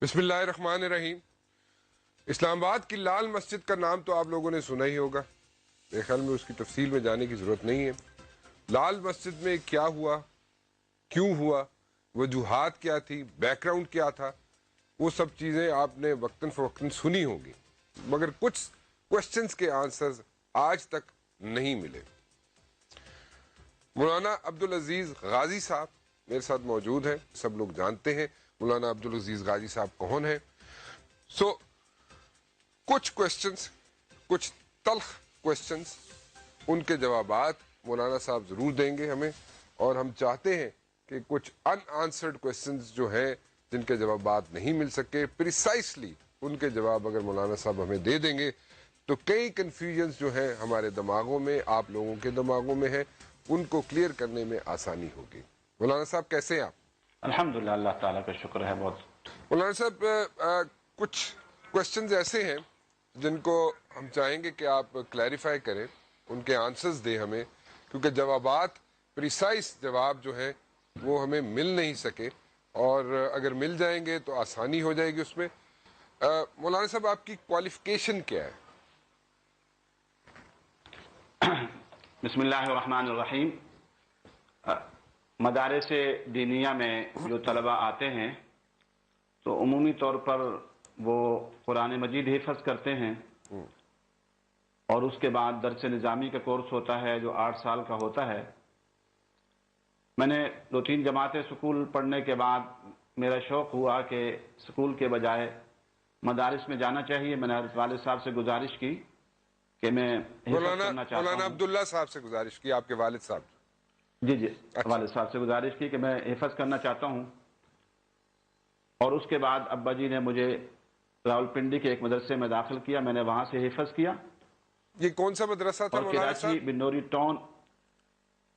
بسم اللہ الرحمن الرحیم۔ اسلام آباد کی لال مسجد کا نام تو آپ لوگوں نے سنا ہی ہوگا، میرے خیال میں اس کی تفصیل میں جانے کی ضرورت نہیں ہے۔ لال مسجد میں کیا ہوا، کیوں ہوا، وجوہات کیا تھی، بیک گراؤنڈ کیا تھا، وہ سب چیزیں آپ نے وقتاً فوقتاً سنی ہوں گی، مگر کچھ کوشچنز کے آنسرز آج تک نہیں ملے۔ مولانا عبدالعزیز غازی صاحب میرے ساتھ موجود ہیں، سب لوگ جانتے ہیں مولانا عبدالعزیز غازی صاحب کون ہیں۔ کچھ کوشچنز، کچھ تلخ کوشچنز، ان کے جوابات مولانا صاحب ضرور دیں گے ہمیں، اور ہم چاہتے ہیں کہ کچھ ان آنسرڈ کوشچنز جو ہیں جن کے جوابات نہیں مل سکے، پریسائسلی ان کے جواب اگر مولانا صاحب ہمیں دے دیں گے تو کئی کنفیوژنز جو ہیں ہمارے دماغوں میں، آپ لوگوں کے دماغوں میں ہیں، ان کو کلیئر کرنے میں آسانی ہوگی۔ مولانا صاحب کیسے ہیں آپ؟ الحمدللہ، اللہ تعالیٰ کا شکر ہے بہت۔ مولانا صاحب کچھ کوشچنز ایسے ہیں جن کو ہم چاہیں گے کہ آپ کلیریفائی کریں، ان کے آنسرز دیں ہمیں، کیونکہ جوابات، پریسائز جواب جو ہیں وہ ہمیں مل نہیں سکے، اور اگر مل جائیں گے تو آسانی ہو جائے گی اس میں۔ مولانا صاحب آپ کی کوالیفیکیشن کیا ہے؟ بسم اللہ الرحمن الرحیم۔ مدارس دینیہ میں جو طلبہ آتے ہیں تو عمومی طور پر وہ قرآن مجید حفظ کرتے ہیں، اور اس کے بعد درس نظامی کا کورس ہوتا ہے جو 8 سال کا ہوتا ہے۔ میں نے 2-3 جماعتیں سکول پڑھنے کے بعد میرا شوق ہوا کہ سکول کے بجائے مدارس میں جانا چاہیے۔ میں نے حضرت والد صاحب سے گزارش کی کہ میں حفظ کرنا چاہتا مولانا ہوں۔ عبداللہ صاحب سے گزارش کی، آپ کے والد صاحب؟ جی والد صاحب سے گزارش کی کہ میں حفظ کرنا چاہتا ہوں، اور اس کے بعد ابا جی نے مجھے راولپنڈی کے ایک مدرسے میں داخل کیا، میں نے وہاں سے حفظ کیا۔ یہ کون سا مدرسہ تھا اور مولانا کراچی صاحب؟ بنوری ٹاؤن،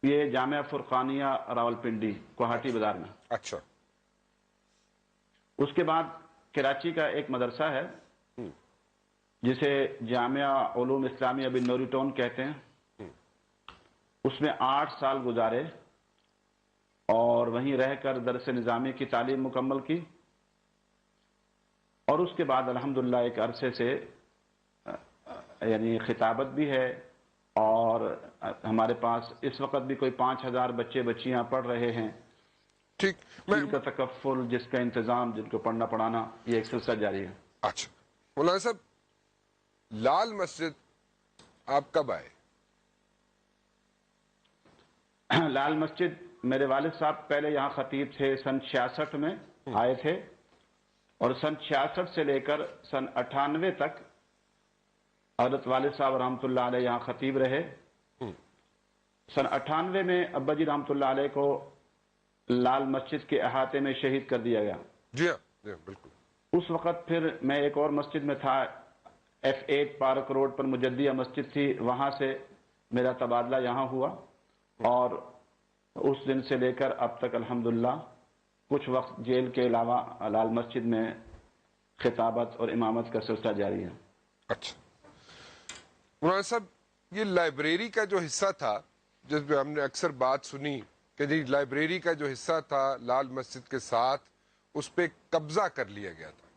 یہ جامعہ فرقانیہ راولپنڈی کوہاٹی بازار میں۔ اچھا۔ اس کے بعد کراچی کا ایک مدرسہ ہے جسے جامعہ علوم اسلامیہ بنوری ٹاؤن کہتے ہیں، اس میں 8 سال گزارے، اور وہیں رہ کر درس نظامی کی تعلیم مکمل کی، اور اس کے بعد الحمدللہ ایک عرصے سے یعنی خطابت بھی ہے، اور ہمارے پاس اس وقت بھی کوئی 5000 بچے بچیاں پڑھ رہے ہیں، ٹھیک، جن کا تکفل، جس کا انتظام، جن کو پڑھنا پڑھانا، یہ ایک سلسلہ جاری ہے۔ اچھا مولانا صاحب، لال مسجد آپ کب آئے؟ لال مسجد میرے والد صاحب پہلے یہاں خطیب تھے، سن 66 میں آئے تھے، اور سن 66 سے لے کر سن 98 تک حضرت والد صاحب رحمۃ اللہ علیہ یہاں خطیب رہے۔ سن 98 میں ابا جی رحمۃ اللہ علیہ کو لال مسجد کے احاطے میں شہید کر دیا گیا۔ جی ہاں بالکل۔ اس وقت پھر میں ایک اور مسجد میں تھا، F8 پارک روڈ پر مجدیہ مسجد تھی، وہاں سے میرا تبادلہ یہاں ہوا، اور اس دن سے لے کر اب تک الحمدللہ کچھ وقت جیل کے علاوہ لال مسجد میں خطابت اور امامت کا سلسلہ جاری ہے۔ اچھا مولانا صاحب، یہ لائبریری کا جو حصہ تھا جس پہ ہم نے اکثر بات سنی کہ جی لائبریری کا جو حصہ تھا لال مسجد کے ساتھ، اس پہ قبضہ کر لیا گیا تھا،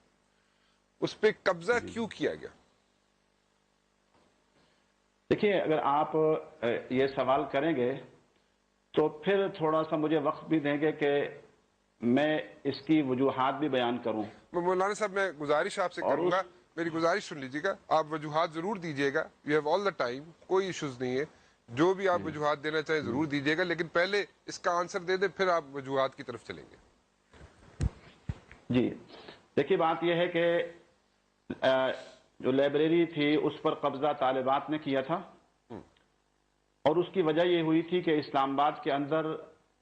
اس پہ قبضہ کیوں کیا گیا؟ دیکھیے، اگر آپ یہ سوال کریں گے تو پھر تھوڑا سا مجھے وقت بھی دیں گے کہ میں اس کی وجوہات بھی بیان کروں۔ مولانا صاحب میں گزارش آپ سے کروں گا، میری گزارش سن لیجیے گا، آپ وجوہات ضرور دیجیے گا، you have all the time, کوئی ایشوز نہیں ہے، جو بھی آپ وجوہات دینا چاہیں ضرور دیجیے گا، لیکن پہلے اس کا آنسر دے دیں، پھر آپ وجوہات کی طرف چلیں گے۔ جی دیکھیے، بات یہ ہے کہ جو لائبریری تھی اس پر قبضہ طالبات نے کیا تھا، اور اس کی وجہ یہ ہوئی تھی کہ اسلام آباد کے اندر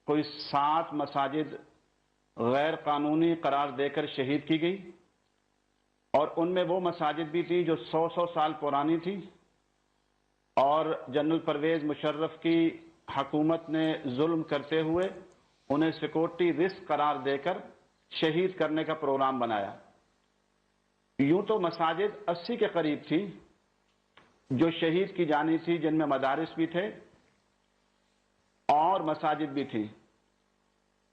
کوئی 7 مساجد غیر قانونی قرار دے کر شہید کی گئی، اور ان میں وہ مساجد بھی تھی جو 100 سال پرانی تھی، اور جنرل پرویز مشرف کی حکومت نے ظلم کرتے ہوئے انہیں سیکورٹی رسک قرار دے کر شہید کرنے کا پروگرام بنایا۔ یوں تو مساجد 80 کے قریب تھی جو شہید کی جانی تھی، جن میں مدارس بھی تھے اور مساجد بھی تھی،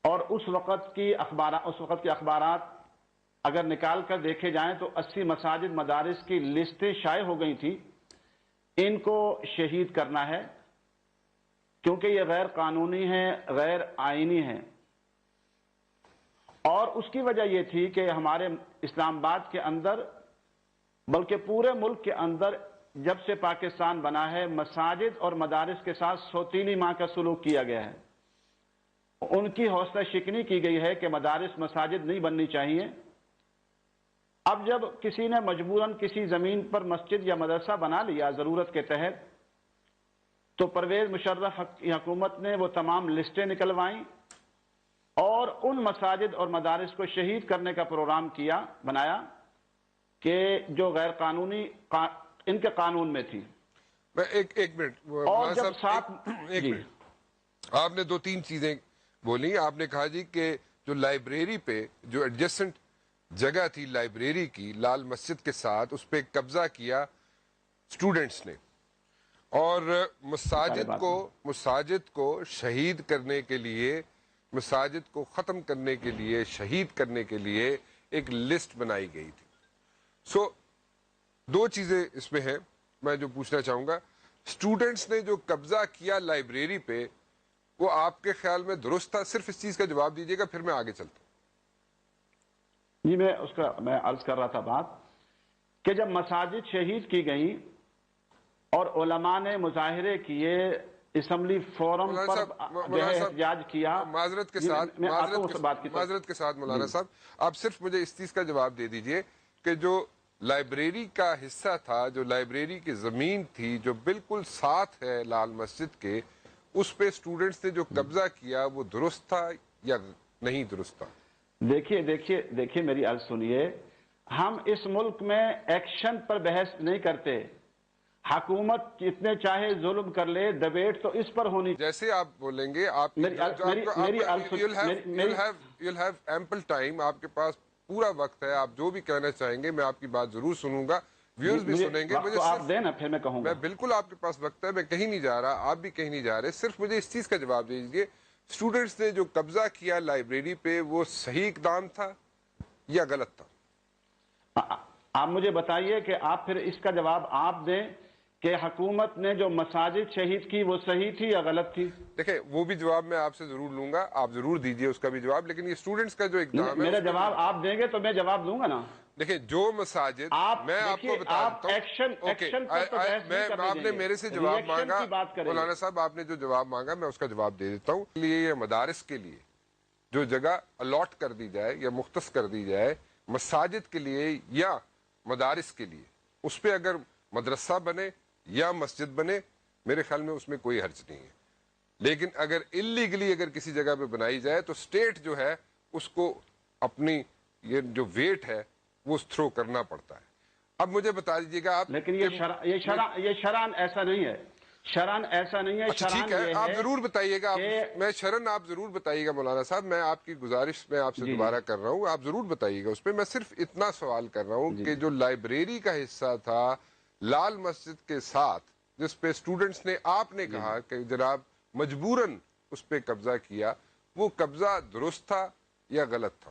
اور اس وقت کے اخبارات اگر نکال کر دیکھے جائیں تو 80 مساجد مدارس کی لسٹیں شائع ہو گئی تھی، ان کو شہید کرنا ہے کیونکہ یہ غیر قانونی ہے، غیر آئینی ہے۔ اور اس کی وجہ یہ تھی کہ ہمارے اسلام آباد کے اندر بلکہ پورے ملک کے اندر جب سے پاکستان بنا ہے مساجد اور مدارس کے ساتھ سوتیلی ماں کا سلوک کیا گیا ہے۔ ان کی حوصلہ شکنی کی گئی ہے کہ مدارس مساجد نہیں بننی چاہیے۔ اب جب کسی نے مجبوراً کسی زمین پر مسجد یا مدرسہ بنا لیا ضرورت کے تحت، تو پرویز مشرف کی حکومت نے وہ تمام لسٹیں نکلوائیں اور ان مساجد اور مدارس کو شہید کرنے کا پروگرام بنایا کہ جو غیر قانونی ان کے قانون میں تھی۔ میں ایک منٹ اور جب ساتھ ایک منٹ، آپ نے 2-3 چیزیں بولی۔ آپ نے کہا جی کہ جو لائبریری پہ جو ایڈجسٹنٹ جگہ تھی لائبریری کی لال مسجد کے ساتھ، اس پہ قبضہ کیا اسٹوڈنٹس نے، اور مساجد کو شہید کرنے کے لیے، مساجد کو ختم کرنے کے لیے، شہید کرنے کے لیے ایک لسٹ بنائی گئی تھی۔ سو 2 چیزیں اس میں ہیں میں جو پوچھنا چاہوں گا۔ اسٹوڈنٹس نے جو قبضہ کیا لائبریری پہ، وہ آپ کے خیال میں درست تھا؟ صرف اس چیز کا جواب دیجیے گا، پھر میں آگے چلتا ہوں۔ جی میں عرض کر رہا تھا بات کہ جب مساجد شہید کی گئیں اور علماء نے مظاہرے کیے، اسمبلی فورم پر احتجاج کیا، معذرت کے ساتھ مولانا صاحب، آپ صرف مجھے اس چیز کا جواب دے دیجئے کہ جو لائبریری کا حصہ تھا، جو لائبریری کی زمین تھی جو بالکل ساتھ ہے لال مسجد کے، اس پہ اسٹوڈنٹس نے جو قبضہ کیا وہ درست تھا یا نہیں درست تھا؟ دیکھیے میری عرض سنیے، ہم اس ملک میں ایکشن پر بحث نہیں کرتے۔ حکومت جتنے چاہے ظلم کر لے، ڈبیٹ تو اس پر ہونی چاہیے۔ جیسے آپ بولیں گے، آپ you'll have ample time، آپ کے پاس پورا وقت ہے، آپ جو بھی کہنا چاہیں گے میں آپ کی بات ضرور سنوں گا، ویورز بھی سنیں گے۔ مجھے آپ دیں نا، پھر میں کہوں گا۔ میں بالکل، آپ کے پاس وقت ہے، میں کہیں نہیں جا رہا، آپ بھی کہیں نہیں جا رہے، صرف مجھے اس چیز کا جواب دے دیجیے، اسٹوڈنٹس نے جو قبضہ کیا لائبریری پہ، وہ صحیح اقدام تھا یا غلط تھا؟ آپ مجھے بتائیے کہ آپ پھر اس کا جواب آپ دیں کہ حکومت نے جو مساجد شہید کی وہ صحیح تھی یا غلط تھی؟ دیکھیں، وہ بھی جواب میں آپ سے ضرور لوں گا، آپ ضرور دیجئے اس کا بھی جواب، لیکن یہ اسٹوڈنٹس کا جو اقدام ہے، میرا جواب آپ دیں گے تو میں جواب دوں گا نا۔ دیکھیں، جو مساجد، میں آپ کو بتا دیتا ہوں، آپ نے میرے سے جواب مانگا، مولانا صاحب آپ نے جو جواب مانگا میں اس کا جواب دے دیتا ہوں۔ یہ مدارس کے لیے جو جگہ الاٹ کر دی جائے یا مختص کر دی جائے مساجد کے لیے یا مدارس کے لیے، اس پہ اگر مدرسہ بنے یا مسجد بنے، میرے خیال میں اس میں کوئی حرج نہیں ہے۔ لیکن اگر اللیگلی اگر کسی جگہ پہ بنائی جائے تو سٹیٹ جو ہے اس کو اپنی یہ جو ویٹ ہے وہ تھرو کرنا پڑتا ہے۔ اب مجھے بتا دیجیے گا آپ، لیکن یہ شرعاً ایسا نہیں ہے، شرعاً ایسا نہیں ہے۔ اچھا ٹھیک ہے، آپ ضرور بتائیے گا، میں شرعاً آپ ضرور بتائیے گا مولانا صاحب، میں آپ کی گزارش میں آپ سے دوبارہ کر رہا ہوں، آپ ضرور بتائیے گا اس پہ۔ میں صرف اتنا سوال کر رہا ہوں کہ جو لائبریری کا حصہ تھا لال مسجد کے ساتھ، جس پہ اسٹوڈنٹس نے، آپ نے کہا کہ جناب مجبوراً اس پہ قبضہ کیا، وہ قبضہ درست تھا یا غلط تھا؟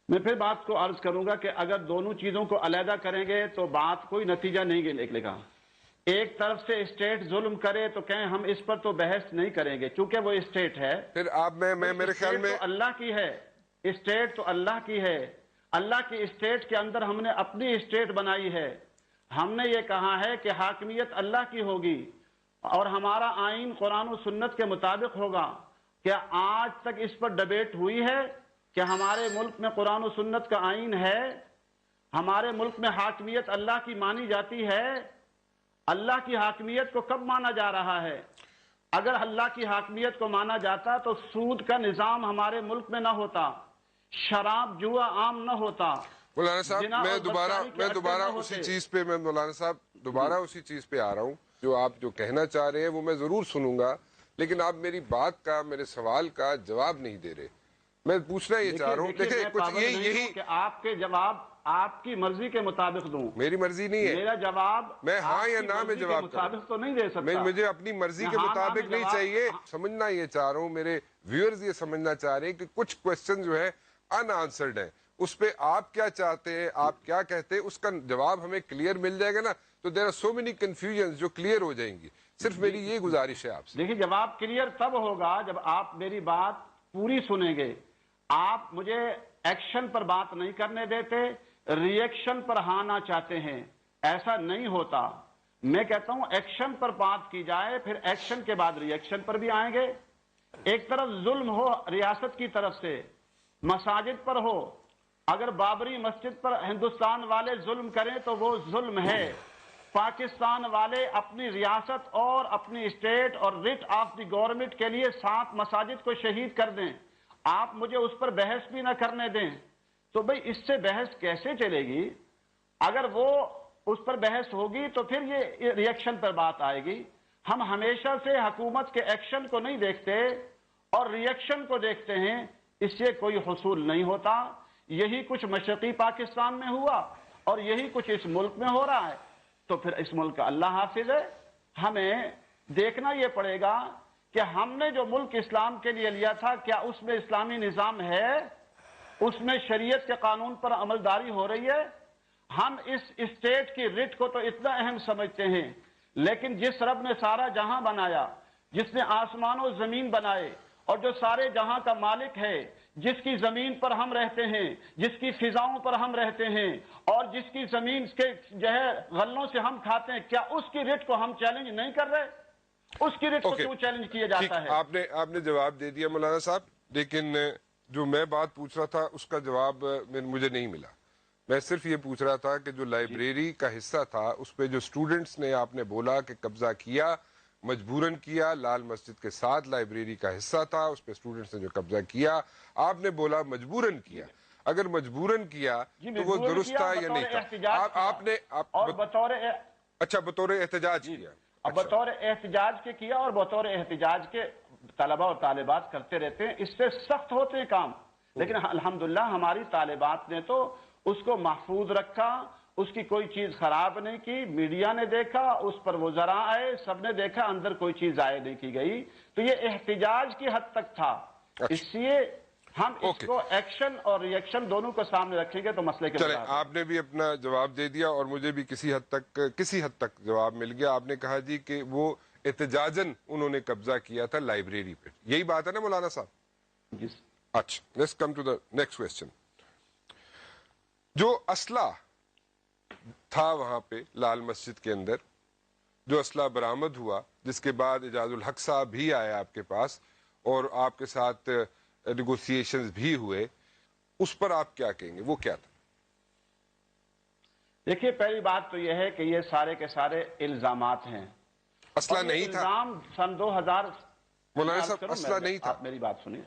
میں پھر بات کو عرض کروں گا کہ اگر دونوں چیزوں کو علیحدہ کریں گے تو بات کوئی نتیجہ نہیں نکلے گا۔ ایک طرف سے اسٹیٹ ظلم کرے تو کہیں ہم اس پر تو بحث نہیں کریں گے کیونکہ وہ اسٹیٹ ہے۔ پھر آپ میں میرے خیال میں اللہ کی ہے، اسٹیٹ تو اللہ کی ہے، اللہ کی اسٹیٹ کے اندر ہم نے اپنی اسٹیٹ بنائی ہے۔ ہم نے یہ کہا ہے کہ حاکمیت اللہ کی ہوگی اور ہمارا آئین قرآن و سنت کے مطابق ہوگا۔ کیا آج تک اس پر ڈیبیٹ ہوئی ہے کہ ہمارے ملک میں قرآن و سنت کا آئین ہے؟ ہمارے ملک میں حاکمیت اللہ کی مانی جاتی ہے؟ اللہ کی حاکمیت کو کب مانا جا رہا ہے؟ اگر اللہ کی حاکمیت کو مانا جاتا تو سود کا نظام ہمارے ملک میں نہ ہوتا، شراب جوا عام نہ ہوتا۔ مولانا صاحب میں دوبارہ اسی چیز پہ، میں مولانا صاحب دوبارہ اسی چیز پہ آ رہا ہوں، جو آپ جو کہنا چاہ رہے ہیں وہ میں ضرور سنوں گا، لیکن آپ میری بات کا، میرے سوال کا جواب نہیں دے رہے۔ میں پوچھنا یہ چاہ رہا ہوں، دیکھیں کچھ یہی کہ آپ کے جواب آپ کی مرضی کے مطابق دوں۔ میری مرضی نہیں ہے، میرا جواب میں ہاں یا نہ میں جواب مطابق تو نہیں دے سکتا، مجھے اپنی مرضی کے مطابق نہیں چاہیے۔ سمجھنا یہ چاہ رہا ہوں، میرے ویورز یہ سمجھنا چاہ رہے ہیں کہ کچھ کوسچن جو ہے ان آنسرڈ ہیں، اس پہ آپ کیا چاہتے ہیں، آپ کیا کہتے ہیں، اس کا جواب ہمیں کلیئر مل جائے گا نا، تو there are so many confusions جو کلیئر ہو جائیں گی. صرف میری یہ گزارش ہے آپ سے. دیکھیے جواب کلیئر تب ہوگا جب آپ میری بات پوری سنیں گے. آپ مجھے ایکشن پر بات نہیں کرنے دیتے، ری ایکشن پر آنا چاہتے ہیں. ایسا نہیں ہوتا. میں کہتا ہوں ایکشن پر بات کی جائے، پھر ایکشن کے بعد ری ایکشن پر بھی آئیں گے. ایک طرف ظلم ہو ریاست کی طرف سے، مساجد پر ہو. اگر بابری مسجد پر ہندوستان والے ظلم کریں تو وہ ظلم ہے. پاکستان والے اپنی ریاست اور اپنی اسٹیٹ اور ریٹ آف دی گورنمنٹ کے لیے 7 مساجد کو شہید کر دیں. آپ مجھے اس پر بحث بھی نہ کرنے دیں. تو بھئی اس سے بحث کیسے چلے گی؟ اگر وہ اس پر بحث ہوگی تو پھر یہ ری ایکشن پر بات آئے گی. ہم ہمیشہ سے حکومت کے ایکشن کو نہیں دیکھتے اور ری ایکشن کو دیکھتے ہیں. اس سے کوئی حصول نہیں ہوتا. یہی کچھ مشرقی پاکستان میں ہوا اور یہی کچھ اس ملک میں ہو رہا ہے. تو پھر اس ملک کا اللہ حافظ ہے. ہمیں دیکھنا یہ پڑے گا کہ ہم نے جو ملک اسلام کے لیے لیا تھا، کیا اس میں اسلامی نظام ہے؟ اس میں شریعت کے قانون پر عملداری ہو رہی ہے؟ ہم اس اسٹیٹ کی ریٹ کو تو اتنا اہم سمجھتے ہیں، لیکن جس رب نے سارا جہاں بنایا، جس نے آسمان و زمین بنائے اور جو سارے جہاں کا مالک ہے، جس کی زمین پر ہم رہتے ہیں، جس کی فضاؤں پر ہم رہتے ہیں اور جس کی زمین کے جو ہے غلوں سے ہم کھاتے ہیں، کیا اس کی ریٹ کو ہم چیلنج نہیں کر رہے؟ اس کی ریٹ کو کیوں چیلنج کیا جاتا ہے؟ آپ نے جواب دے دیا مولانا صاحب، لیکن جو میں بات پوچھ رہا تھا اس کا جواب مجھے نہیں ملا. میں صرف یہ پوچھ رہا تھا کہ جو لائبریری کا حصہ تھا اس پہ جو اسٹوڈنٹس نے آپ نے بولا کہ قبضہ کیا، مجبوراً کیا، لال مسجد کے ساتھ لائبریری کا حصہ تھا، اس پہ اسٹوڈنٹس نے جو قبضہ کیا، آپ نے بولا مجبوراً کیا. اگر مجبوراً کیا تو وہ درست تھا یا نہیں تھا؟ آپ نے اچھا بطور احتجاج کیا. اب بطور احتجاج کے کیا اور بطور احتجاج کے طلبہ اور طالبات کرتے رہتے ہیں. اس سے سخت ہوتے ہیں کام، لیکن الحمدللہ ہماری طالبات نے تو اس کو محفوظ رکھا، اس کی کوئی چیز خراب نہیں کی. میڈیا نے دیکھا، اس پر وزراء آئے، سب نے دیکھا، اندر کوئی چیز ضائع نہیں کی گئی. تو یہ احتجاج کی حد تک تھا. اس لیے ہم اس کو ایکشن اور ری ایکشن دونوں کو سامنے رکھیں گے تو مسئلے کے چلیں، آپ نے بھی اپنا جواب دے دیا اور مجھے بھی کسی حد تک جواب مل گیا. آپ نے کہا جی کہ وہ احتجاجاً انہوں نے قبضہ کیا تھا لائبریری پہ. یہی بات ہے نا مولانا صاحب؟ جی. اچھا، let's come to the next question. جو اسلحہ تھا وہاں پہ لال مسجد کے اندر، جو اسلحہ برآمد ہوا، جس کے بعد اعجاز الحق صاحب بھی آئے آپ کے پاس اور آپ کے ساتھ نیگوسیشنز بھی ہوئے، اس پر آپ کیا کہیں گے؟ وہ کیا تھا؟ دیکھیے، پہلی بات تو یہ ہے کہ یہ سارے کے سارے الزامات ہیں. اسلحہ نہیں تھا الزام سن 2000 مولانا صاحب، اسلحہ نہیں تھا. آپ میری بات سنیے.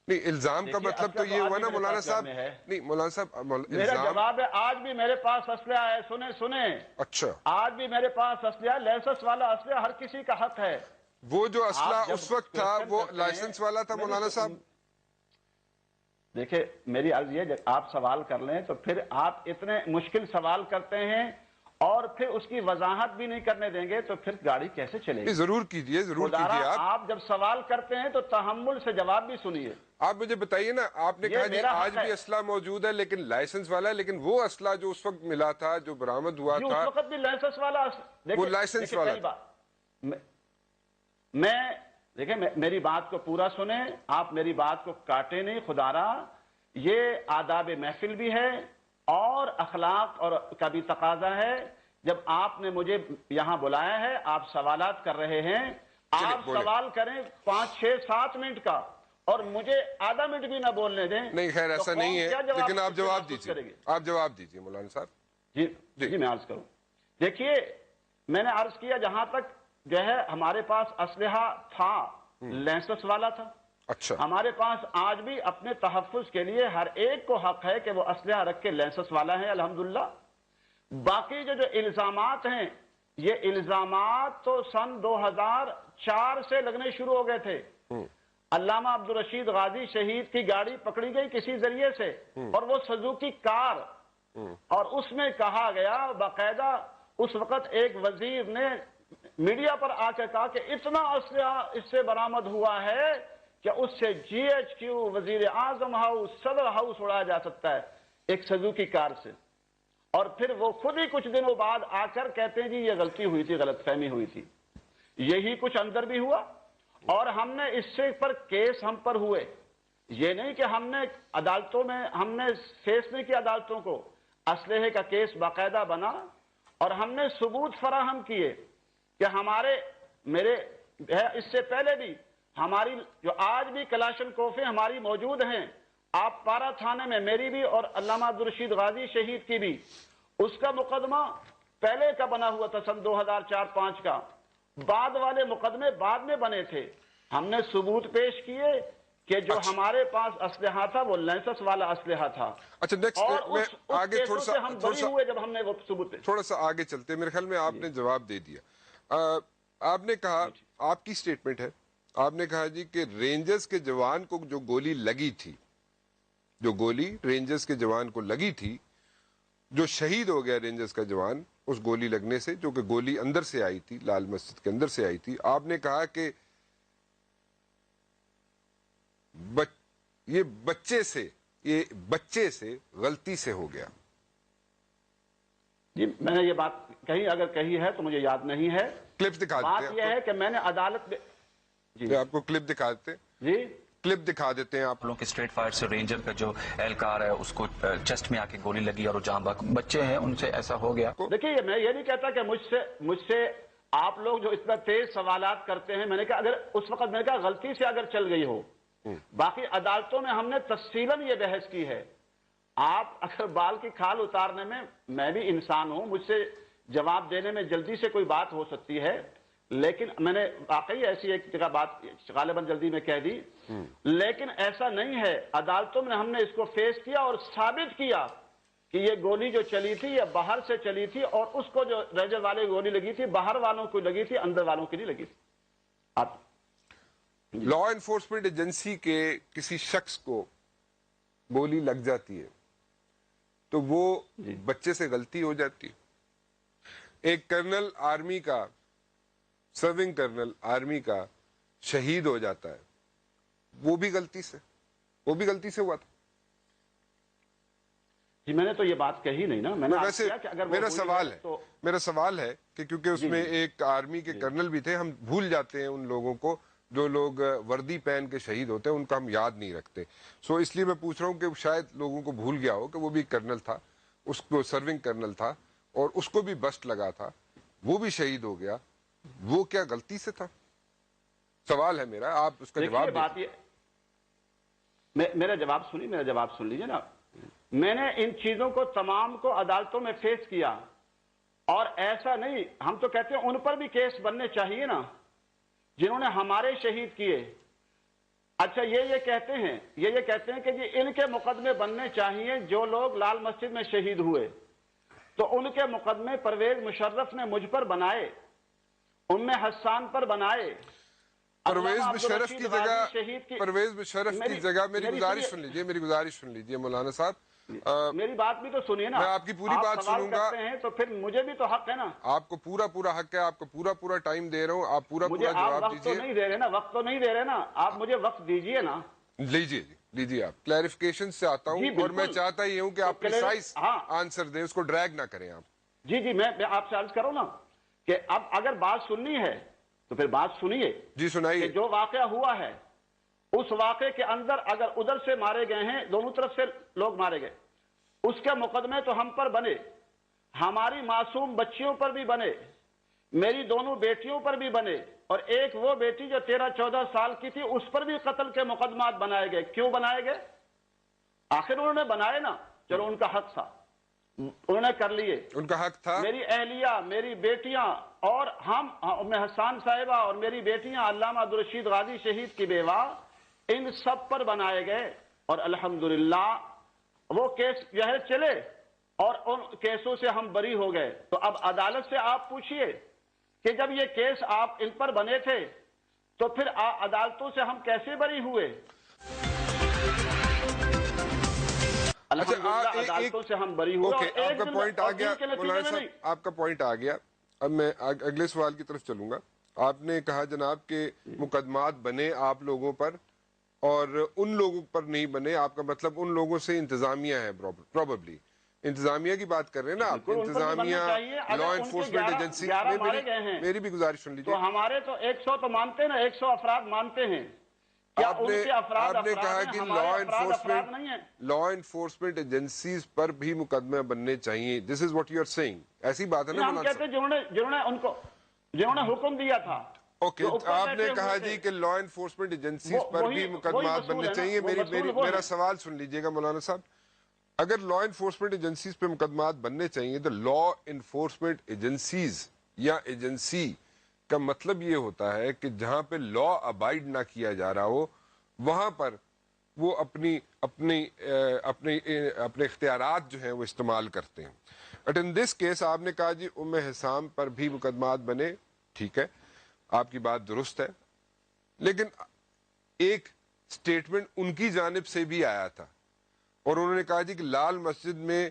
نہیں، الزام کا مطلب تو یہ ہوا نا مولانا صاحب. نہیں مولانا صاحب، میرا جواب ہے آج بھی میرے پاس اسلحہ ہے. سنیں. اچھا، آج بھی میرے پاس اسلحہ، لائسنس والا اسلحہ ہر کسی کا حق ہے. وہ جو اسلحہ اس وقت تھا وہ لائسنس والا تھا مولانا صاحب؟ دیکھیں، میری عرض یہ، جب آپ سوال کر لیں تو پھر آپ اتنے مشکل سوال کرتے ہیں اور پھر اس کی وضاحت بھی نہیں کرنے دیں گے تو پھر گاڑی کیسے چلے گی؟ ضرور کیجئے، ضرور کیجئے. آپ جب سوال کرتے ہیں تو تحمل سے جواب بھی سنیے. آپ مجھے بتائیے نا، آپ نے کہا جی آج بھی اسلحہ موجود ہے لیکن لائسنس والا ہے، لیکن وہ اسلحہ جو اس وقت ملا تھا، جو برآمد ہوا تھا، اس وقت بھی لائسنس والا، وہ لائسنس والا تھا. دیکھیں میری بات کو پورا سنیں، آپ میری بات کو کاٹیں نہیں خدا را. یہ آداب محفل بھی ہے اور اخلاق اور کا بھی تقاضا ہے. جب آپ نے مجھے یہاں بلایا ہے، آپ سوالات کر رہے ہیں، آپ سوال کریں 5 6 7 منٹ کا اور مجھے آدھا منٹ بھی نہ بولنے دیں. نہیں خیر، ایسا نہیں ہے، لیکن آپ جواب دیجیے. آپ جواب دیجیے مولانا صاحب. جی میں عرض کروں. دیکھیے، میں نے عرض کیا جہاں تک جو ہے ہمارے پاس اسلحہ تھا، لائسنس والا تھا. اچھا، ہمارے پاس آج بھی اپنے تحفظ کے لیے ہر ایک کو حق ہے کہ وہ اسلحہ رکھ کے لائسنس والا ہے الحمدللہ. باقی جو الزامات ہیں، یہ الزامات تو سن 2004 سے لگنے شروع ہو گئے تھے. علامہ عبدالرشید غازی شہید کی گاڑی پکڑی گئی کسی ذریعے سے اور وہ سزوکی کار، اور اس میں کہا گیا باقاعدہ، اس وقت ایک وزیر نے میڈیا پر آ کے کہا کہ اتنا اسلحہ اس سے برآمد ہوا ہے کہ اس سے GHQ وزیر اعظم ہاؤس صدر ہاؤس اڑایا جا سکتا ہے ایک سزوکی کار سے، اور پھر وہ خود ہی کچھ دنوں بعد آ کر کہتے ہیں جی یہ غلطی ہوئی تھی، غلط فہمی ہوئی تھی. یہی کچھ اندر بھی ہوا، اور ہم نے اس سے پر کیس ہم پر ہوئے. یہ نہیں کہ ہم نے عدالتوں میں ہم نے فیس نہیں کیا عدالتوں کو، اسلحے کا کیس باقاعدہ بنا اور ہم نے ثبوت فراہم کیے کہ میرے اس سے پہلے بھی ہماری جو آج بھی کلاشن کوفیں ہماری موجود ہیں، آپ پارا تھانے میں میری بھی اور علامہ عبدالرشید غازی شہید کی بھی، اس کا مقدمہ پہلے کا بنا ہوا تھا سن 2004-05 کا، بعد والے مقدمے بعد میں بنے تھے. ہم نے ثبوت پیش کیے کہ جو ہمارے پاس اسلحہ تھا وہ لینسس والا اسلحہ تھا. اچھا نیکسٹ میں آگے ہم نے وہ ثبوت پیش تھوڑا سا آگے چلتے ہیں. میرے خیال میں آپ نے جواب دے دیا. آپ نے کہا، آپ کی سٹیٹمنٹ ہے، آپ نے کہا جی کہ رینجرز کے جوان کو جو گولی لگی تھی، جو گولی رینجرز کے جوان کو لگی تھی، جو شہید ہو گیا رینجرز کا جوان اس گولی لگنے سے، جو کہ گولی اندر سے آئی تھی، لال مسجد کے اندر سے آئی تھی، آپ نے کہا کہ یہ بچے سے غلطی سے ہو گیا. جی میں نے یہ بات کہیں اگر کہی ہے تو مجھے یاد نہیں ہے. کلپ دکھا دیتے ہیں، بات یہ ہے کہ میں نے عدالت میں جی آپ کو کلپ دکھا دیتے ہیں. جی کلپ دکھا دیتے ہیں آپ لوگوں کے اسٹریٹ فائر سے رینجر کا جو اہلکار ہے اس کو چیسٹ میں آ کے گولی لگی اور وہ جاں بحق. بچے ہیں ان سے ایسا ہو گیا. دیکھیے میں یہ نہیں کہتا کہ مجھ سے آپ لوگ جو اتنا تیز سوالات کرتے ہیں، میں نے کہا اگر اس وقت میں نے کہا غلطی سے اگر چل گئی ہو. باقی عدالتوں میں ہم نے تفصیلاً یہ بحث کی ہے. آپ اگر بال کی کھال اتارنے میں بھی انسان ہوں، مجھ سے جواب دینے میں جلدی سے کوئی بات ہو سکتی ہے، لیکن میں نے واقعی ایسی ایک جگہ بات غالباً جلدی میں کہہ دی، لیکن ایسا نہیں ہے. عدالتوں میں ہم نے اس کو فیس کیا اور ثابت کیا کہ یہ گولی جو چلی تھی یہ باہر سے چلی تھی، اور اس کو جو رینجر والے گولی لگی تھی باہر والوں کو لگی تھی، اندر والوں کی نہیں لگی تھی. آپ لا انفورسمنٹ ایجنسی کے کسی شخص کو گولی لگ جاتی ہے تو وہ بچے سے غلطی ہو جاتی. ایک کرنل آرمی کا، سرونگ کرنل آرمی کا شہید ہو جاتا ہے، وہ بھی غلطی سے ہوا تھا. جی میں نے تو یہ بات کہی نہیں نا. میں نے میرا سوال ہے کہ کیونکہ اس میں ایک آرمی کے کرنل بھی تھے، ہم بھول جاتے ہیں ان لوگوں کو جو لوگ وردی پہن کے شہید ہوتے ہیں، ان کا ہم یاد نہیں رکھتے. سو اس لیے میں پوچھ رہا ہوں کہ شاید لوگوں کو بھول گیا ہو کہ وہ بھی کرنل تھا، اس کو سرونگ کرنل تھا اور اس کو بھی بسٹ لگا تھا، وہ بھی شہید ہو گیا. وہ کیا غلطی سے تھا؟ سوال ہے میرا، آپ اس کا جواب دیں. میرا جواب سن لیجئے نا. میں نے ان چیزوں کو تمام کو عدالتوں میں فیس کیا، اور ایسا نہیں، ہم تو کہتے ہیں ان پر بھی کیس بننے چاہیے نا جنہوں نے ہمارے شہید کیے. اچھا یہ کہتے ہیں کہ جی ان کے مقدمے بننے چاہیے جو لوگ لال مسجد میں شہید ہوئے، تو ان کے مقدمے پرویز مشرف نے مجھ پر بنائے، حسان پر بنائے. پرویز مشرف کی جگہ میری گزارش سن لیجیے مولانا صاحب. میری بات بھی تو سنیے نا. میں آپ کی پوری بات سنوں گا. تو پھر مجھے بھی تو حق ہے نا. آپ کو پورا حق ہے، آپ کو پورا ٹائم دے رہا ہوں، آپ پورا جواب دیجیے. وقت تو نہیں دے رہے نا آپ، مجھے وقت دیجیے نا. لیجیے آپ. کلیریفیکیشن سے آتا ہوں اور میں چاہتا ہی ہوں کہ آپ پریسائز آنسر دیں، اس کو ڈریگ نہ کریں آپ. جی میں آپ سے عرض کروں نا کہ اب اگر بات سننی ہے تو پھر بات سنیے. جی سنائیے. جو واقعہ ہوا ہے اس واقعے کے اندر اگر ادھر سے مارے گئے ہیں، دونوں طرف سے لوگ مارے گئے، اس کے مقدمے تو ہم پر بنے، ہماری معصوم بچیوں پر بھی بنے، میری دونوں بیٹیوں پر بھی بنے، اور ایک وہ بیٹی جو 13-14 سال کی تھی اس پر بھی قتل کے مقدمات بنائے گئے. کیوں بنائے گئے؟ آخر انہوں نے بنائے نا، چلو ان کا حق تھا، انہوں نے کر لیے، ان کا حق تھا. میری اہلیہ، میری بیٹیاں اور ہم حسان صاحبہ اور میری بیٹیاں علامہ عبدالرشید غازی شہید کی بیوہ، ان سب پر بنائے گئے، اور الحمدللہ وہ کیس جو ہے چلے اور ان کیسوں سے ہم بری ہو گئے. تو اب عدالت سے آپ پوچھئے کہ جب یہ کیس آپ ان پر بنے تھے تو پھر عدالتوں سے ہم کیسے بری ہوئے؟ الحمدللہ عدالتوں سے ہم بری ہوئے. آپ کا پوائنٹ آ گیا مولانا صاحب، آپ کا پوائنٹ آ گیا. اب میں اگلے سوال کی طرف چلوں گا. آپ نے کہا جناب کہ مقدمات بنے آپ لوگوں پر اور ان لوگوں پر نہیں بنے. آپ کا مطلب ان لوگوں سے انتظامیہ ہے پروبیبلی, انتظامیہ کی بات کر رہے ہیں نا آپ, انتظامیہ, لا انفورسمنٹ ایجنسی. میری بھی گزارش سن لیجیے. تو ہمارے تو 100 تو مانتے ہیں نا, 100 افراد مانتے ہیں. آپ نے کہا کہ لا انفورسمنٹ ایجنسیز پر بھی مقدمے بننے چاہیے. This is what you are seeing. ایسی بات ہے نا ہم کہتے ہیں جنہوں نے حکم دیا تھا. اوکے, آپ نے کہا جی کہ لا انفورسمنٹ ایجنسیز پر بھی مقدمات بننے چاہیے. میرا سوال سن لیجئے گا مولانا صاحب. اگر لا انفورسمنٹ ایجنسیز پہ مقدمات بننے چاہیے تو لا انفورسمنٹ ایجنسیز یا ایجنسی کا مطلب یہ ہوتا ہے کہ جہاں پہ لا ابائڈ نہ کیا جا رہا ہو وہاں پر وہ اپنے اختیارات جو ہیں وہ استعمال کرتے ہیں. بٹ ان دس کیس آپ نے کہا جی ام حسام پر بھی مقدمات بنے. ٹھیک ہے, آپ کی بات درست ہے, لیکن ایک سٹیٹمنٹ ان کی جانب سے بھی آیا تھا اور انہوں نے کہا جی کہ لال مسجد میں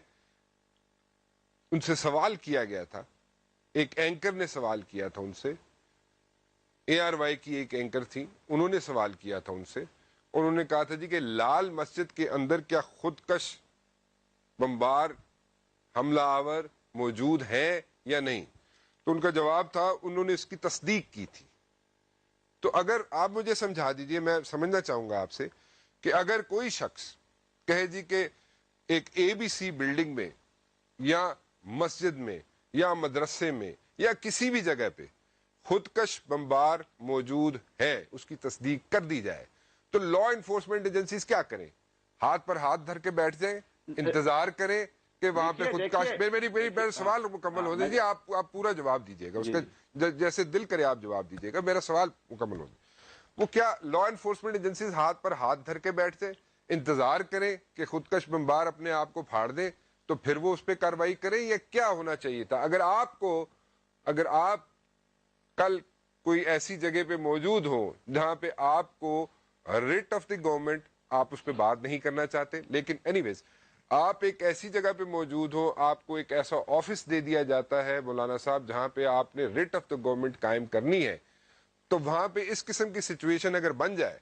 ان سے سوال کیا گیا تھا. ایک اینکر نے سوال کیا تھا ان سے, ARY کی ایک اینکر تھی, انہوں نے سوال کیا تھا ان سے, انہوں نے کہا تھا جی کہ لال مسجد کے اندر کیا خودکش بمبار حملہ آور موجود ہے یا نہیں. تو ان کا جواب تھا, انہوں نے اس کی تصدیق کی تھی. تو اگر آپ مجھے سمجھا دیجئے, میں سمجھنا چاہوں گا آپ سے کہ اگر کوئی شخص کہے جی کہ ایک ABC بلڈنگ میں یا مسجد میں یا مدرسے میں یا کسی بھی جگہ پہ خودکش بمبار موجود ہے, اس کی تصدیق کر دی جائے, تو لا انفورسمنٹ ایجنسیز کیا کریں؟ ہاتھ پر ہاتھ دھر کے بیٹھ جائیں, انتظار کریں کہ وہاں پہ خودکش. میری سوال مکمل ہو جائے. آپ پورا جواب دیجیے گا, اس کا جیسے دل کرے آپ جواب دیجیے گا, میرا سوال مکمل ہو جائے. وہ کیا لا انفورسمنٹ ایجنسیز ہاتھ پر ہاتھ دھر کے بیٹھ جائیں, انتظار کریں کہ خودکش بمبار اپنے آپ کو پھاڑ دیں تو پھر وہ اس پہ کارروائی کریں, یا کیا ہونا چاہیے تھا؟ اگر آپ کل کوئی ایسی جگہ پہ موجود ہو جہاں پہ آپ کو ریٹ آف دی گورنمنٹ, آپ اس پہ بات نہیں کرنا چاہتے, لیکن اینی ویز آپ ایک ایسی جگہ پہ موجود ہو, آپ کو ایک ایسا آفس دے دیا جاتا ہے مولانا صاحب جہاں پہ آپ نے ریٹ آف دی گورنمنٹ قائم کرنی ہے, تو وہاں پہ اس قسم کی سچویشن اگر بن جائے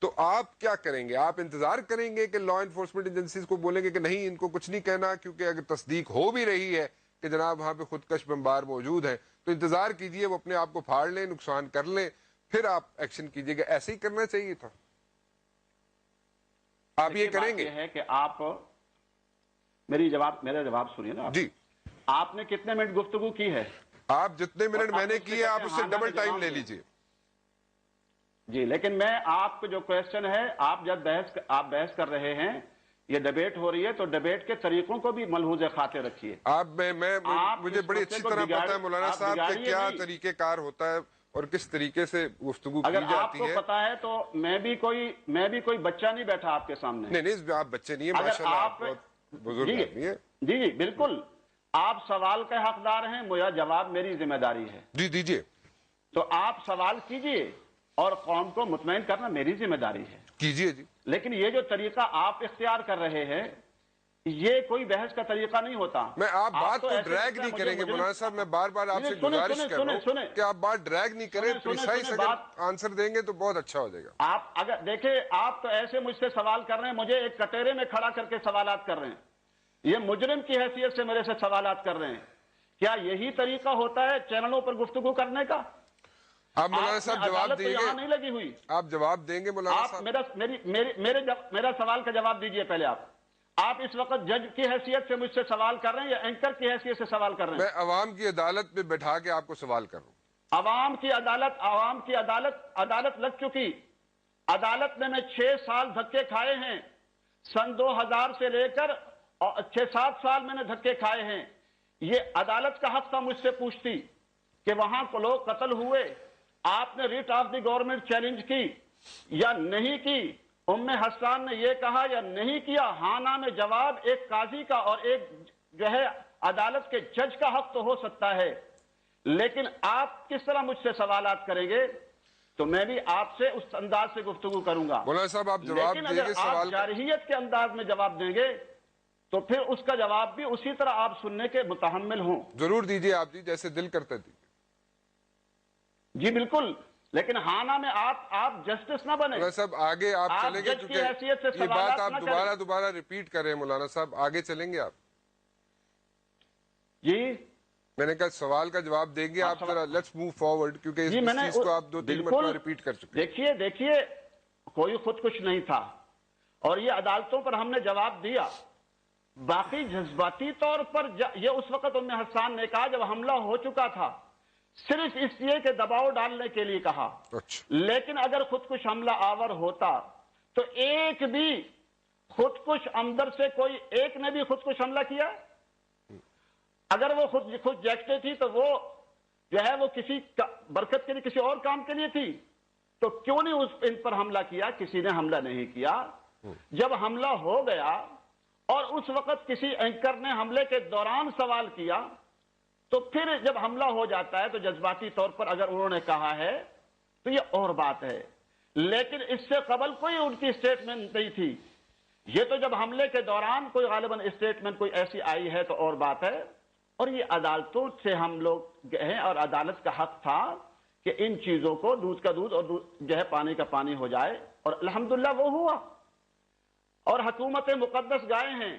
تو آپ کیا کریں گے؟ آپ انتظار کریں گے کہ لا انفورسمنٹ ایجنسیز کو بولیں گے کہ نہیں, ان کو کچھ نہیں کہنا, کیونکہ اگر تصدیق ہو بھی رہی ہے کہ جناب وہاں پہ خودکش بمبار موجود ہے تو انتظار کیجئے, وہ اپنے آپ کو پھاڑ لیں, نقصان کر لیں, پھر آپ ایکشن کیجئے گا. ایسے ہی کرنا چاہیے تھا. آپ یہ کریں گے؟ یہ ہے کہ آپ میرا جواب سنیے نا. جی, آپ نے کتنے منٹ گفتگو کی ہے؟ آپ جتنے منٹ میں نے کیے آپ اس سے ڈبل ٹائم لے لیجئے. جی, لیکن میں آپ کو جو کویسچن ہے, آپ جب بحث کر رہے ہیں, یہ ڈیبیٹ ہو رہی ہے, تو ڈیبیٹ کے طریقوں کو بھی ملحوظ خاطر رکھیے. مجھے بڑی اچھی طرح پتا ہے مولانا صاحب کہ کیا طریقہ کار ہوتا ہے اور کس طریقے سے گفتگو کی جاتی ہے. اگر آپ کو پتا ہے تو میں بھی کوئی بچہ نہیں بیٹھا آپ کے سامنے. نہیں, آپ بچے نہیں ہیں, ماشاءاللہ آپ بہت بزرگ آدمی ہیں. جی بالکل, آپ سوال کا حقدار ہیں, میرا جواب میری ذمہ داری ہے. جی دیجئے. تو آپ سوال کیجئے اور قوم کو مطمئن کرنا میری ذمہ داری ہے. کیجئے جی. لیکن یہ جو طریقہ آپ اختیار کر رہے ہیں, یہ کوئی بحث کا طریقہ نہیں ہوتا. میں آپ بات کو ڈریگ نہیں کریں گے مولانا صاحب, میں بار بار آپ سے گزارش کر رہا ہوں کہ آپ بات ڈریگ نہیں کریں, پریسائز اگر آنسر دیں گے تو بہت اچھا ہو جائے گا. آپ اگر دیکھیں, آپ تو ایسے مجھ سے سوال کر رہے ہیں, مجھے ایک کٹہرے میں کھڑا کر کے سوالات کر رہے ہیں, یہ مجرم کی حیثیت سے میرے سے سوالات کر رہے ہیں. کیا یہی طریقہ ہوتا ہے چینلوں پر گفتگو کرنے کا؟ آپ مولانا صاحب جواب دیں گے؟ نہیں لگی ہوئی. آپ جواب دیں گے مولانا صاحب؟ میرا سوال کا جواب دیجئے پہلے. آپ اس وقت جج کی حیثیت سے مجھ سے سوال کر رہے ہیں یا اینکر کی حیثیت سے سوال کر رہے ہیں؟ میں عوام کی عدالت میں بٹھا کے آپ کو سوال کر رہا ہوں. عوام کی عدالت لگ چکی. عدالت میں 6 سال دھکے کھائے ہیں. سن 2000 سے لے کر 6-7 سال میں نے دھکے کھائے ہیں. یہ عدالت کا حق تھا مجھ سے پوچھتی کہ وہاں کو لوگ قتل ہوئے, آپ نے rate of the government challenge کی یا نہیں کی؟ ام حسان نے یہ کہا یا نہیں کیا؟ ہاں نا میں جواب ایک قاضی کا اور ایک جو ہے عدالت کے جج کا حق تو ہو سکتا ہے, لیکن آپ کس طرح مجھ سے سوالات کریں گے؟ تو میں بھی آپ سے اس انداز سے گفتگو کروں گا. مولانا صاحب آپ جواب دیں گے لیکن اگر آپ جارحیت کے انداز میں جواب دیں گے تو پھر اس کا جواب بھی اسی طرح آپ سننے کے متحمل ہوں. ضرور دیجئے آپ جی, جیسے دل کرتا دیجئے. جی بالکل. لیکن ہانا میں آپ جسٹس نہ بنے. مولانا صاحب آگے آپ آپ چلیں گے جج کی حیثیت سے کیونکہ یہ بات سوالات آپ نہ کریں. دوبارہ ریپیٹ کر رہے ہیں مولانا صاحب, آگے چلیں گے آپ؟ جی میں نے کہا سوال کا جواب دیں گے آپ, ذرا لیٹس موو فارورڈ, کیونکہ اس چیز کو آپ 2-3 مرتبہ ریپیٹ کر چکے ہیں. دیکھیے کوئی خودکش نہیں تھا اور یہ عدالتوں پر ہم نے جواب دیا. باقی جذباتی طور پر یہ اس وقت ام حسان نے کہا جب حملہ ہو چکا تھا, صرف اس لیے کہ دباؤ ڈالنے کے لیے کہا. لیکن اگر خودکش حملہ آور ہوتا تو ایک بھی خودکش اندر سے کوئی ایک نے بھی خودکش حملہ کیا؟ اگر وہ خود جیکتے تھی تو وہ جو ہے وہ کسی برکت کے لیے کسی اور کام کے لیے تھی, تو کیوں نہیں ان پر حملہ کیا؟ کسی نے حملہ نہیں کیا. جب حملہ ہو گیا اور اس وقت کسی اینکر نے حملے کے دوران سوال کیا, تو پھر جب حملہ ہو جاتا ہے تو جذباتی طور پر اگر انہوں نے کہا ہے تو یہ اور بات ہے. لیکن اس سے قبل کوئی ان کی اسٹیٹمنٹ نہیں تھی. یہ تو جب حملے کے دوران کوئی غالباً اسٹیٹمنٹ کوئی ایسی آئی ہے تو اور بات ہے. اور یہ عدالتوں سے ہم لوگ گئے اور عدالت کا حق تھا کہ ان چیزوں کو دودھ کا دودھ اور جو ہے پانی کا پانی ہو جائے, اور الحمدللہ وہ ہوا. اور حکومت مقدس گائے ہیں,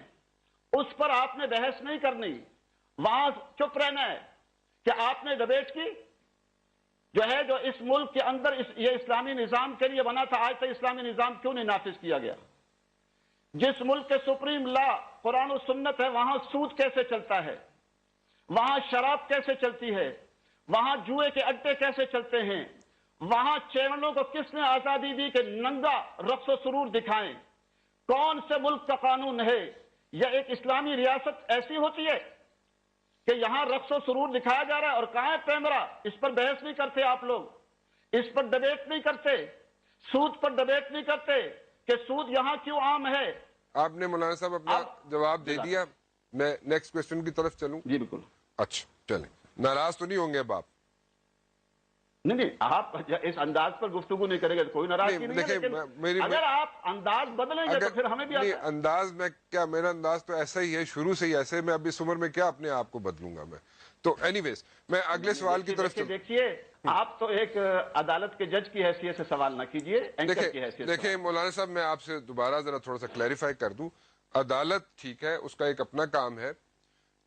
اس پر آپ نے بحث نہیں کرنی, وہاں چپ رہنا ہے. کہ آپ نے ڈبیٹ کی جو ہے جو اس ملک کے اندر یہ اسلامی نظام کے لیے بنا تھا, آج تک اسلامی نظام کیوں نہیں نافذ کیا گیا؟ جس ملک کے سپریم لا قرآن و سنت ہے, وہاں سود کیسے چلتا ہے, وہاں شراب کیسے چلتی ہے, وہاں جوئے کے اڈے کیسے چلتے ہیں, وہاں چیونوں کو کس نے آزادی دی کہ ننگا رقص و سرور دکھائیں؟ کون سے ملک کا قانون ہے؟ یا ایک اسلامی ریاست ایسی ہوتی ہے کہ یہاں رقص و سرور دکھایا جا رہا ہے اور کہاں ہے کیمرہ؟ اس پر بحث نہیں کرتے آپ لوگ, اس پر ڈبیٹ نہیں کرتے, سود پر ڈبیٹ نہیں کرتے کہ سود یہاں کیوں عام ہے. آپ نے مولانا صاحب اپنا جواب دے دیا, میں نیکسٹ کوسچن کی طرف چلوں؟ جی بالکل. اچھا چلیں, ناراض تو نہیں ہوں گے اب آپ؟ نہیں, آپ اس انداز پر گفتگو نہیں کریں گے, کوئی ناراضگی نہیں ہے, لیکن اگر آپ انداز بدلیں گے تو پھر ہمیں بھی نہیں, انداز میں کیا, میرا انداز تو ایسا ہی ہے شروع سے ہی ایسے, میں اب اس عمر میں کیا اپنے آپ کو بدلوں گا میں تو. اینی ویز میں اگلے سوال کی طرف چلوں. دیکھیے آپ تو ایک عدالت کے جج کی حیثیت سے سوال نہ کیجئے, اینکر کی حیثیت سے. دیکھیں مولانا صاحب, میں آپ سے دوبارہ ذرا تھوڑا سا کلیریفائی کر دوں. عدالت ٹھیک ہے, اس کا ایک اپنا کام ہے,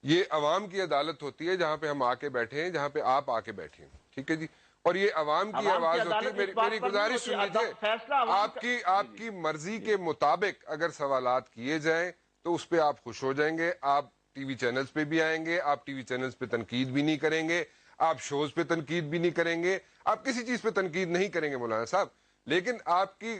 یہ عوام کی عدالت ہوتی ہے جہاں پہ ہم آ کے بیٹھے ہیں, جہاں پہ آپ آ کے بیٹھے ہیں, ٹھیک ہے جی, اور یہ عوام کی آواز ہوتی ہے. میری گزارش سن لیجیے, آپ کی مرضی کے مطابق اگر سوالات کیے جائیں تو اس پہ آپ خوش ہو جائیں گے, آپ ٹی وی چینلز پہ بھی آئیں گے, آپ ٹی وی چینلز پہ تنقید بھی نہیں کریں گے, آپ شوز پہ تنقید بھی نہیں کریں گے, آپ کسی چیز پہ تنقید نہیں کریں گے مولانا صاحب. لیکن آپ کی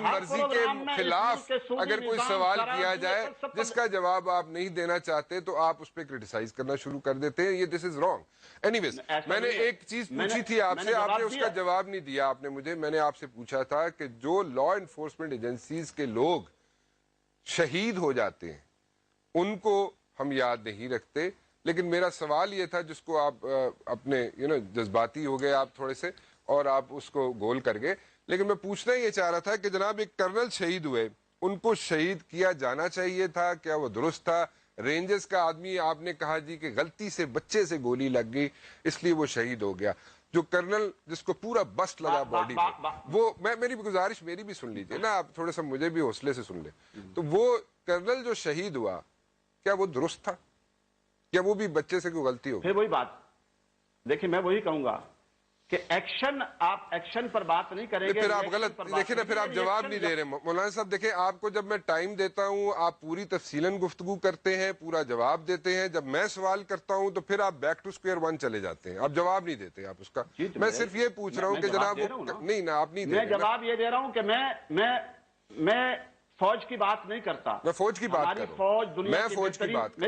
مرضی کے خلاف اگر کوئی سوال کیا جائے جس کا جواب آپ نہیں دینا چاہتے تو آپ اس پہ کرٹیسائز کرنا شروع کر دیتے ہیں, یہ دس از رانگ. اینی ویز میں نے ایک چیز پوچھی تھی آپ سے, آپ نے اس کا جواب نہیں دیا آپ نے مجھے. میں نے آپ سے پوچھا تھا کہ جو لا انفورسمنٹ ایجنسیز کے لوگ شہید ہو جاتے ہیں ان کو ہم یاد نہیں رکھتے, لیکن میرا سوال یہ تھا جس کو آپ اپنے جذباتی ہو گئے آپ تھوڑے سے اور آپ اس کو گول کر گئے, لیکن میں پوچھنا یہ چاہ رہا تھا کہ جناب ایک کرنل شہید ہوئے, ان کو شہید کیا جانا چاہیے تھا, کیا وہ درست تھا؟ رینجرز کا آدمی آپ نے کہا جی کہ غلطی سے بچے سے گولی لگ گئی اس لیے وہ شہید ہو گیا. جو کرنل جس کو پورا بسٹ لگا باڈی پہ, وہ میری گزارش میری بھی سن لیجیے نا آپ, تھوڑا سا مجھے بھی حوصلے سے سن لیں. تو وہ کرنل جو شہید ہوا کیا وہ درست تھا, کیا وہ بھی بچے سے کوئی غلطی ہو؟ پھر وہی بات, دیکھیں میں وہی کہوں گا کہ ایکشن, آپ ایکشن پر بات نہیں کریں گے, پھر آپ غلط دیکھیں نا, پھر آپ جواب نہیں دے رہے مولانا صاحب. دیکھیں آپ کو جب میں ٹائم دیتا ہوں آپ پوری تفصیلاً گفتگو کرتے ہیں, پورا جواب دیتے ہیں, جب میں سوال کرتا ہوں تو پھر آپ بیک ٹو اسکوئر ون چلے جاتے ہیں, آپ جواب نہیں دیتے آپ اس کا. میں صرف یہ پوچھ رہا ہوں کہ جناب نہیں نا, آپ نہیں دے رہے. میں جواب یہ دے رہا ہوں کہ میں فوج کی بات نہیں کرتا, میں فوج کی بات کر رہا ہوں, میں فوج کی بات.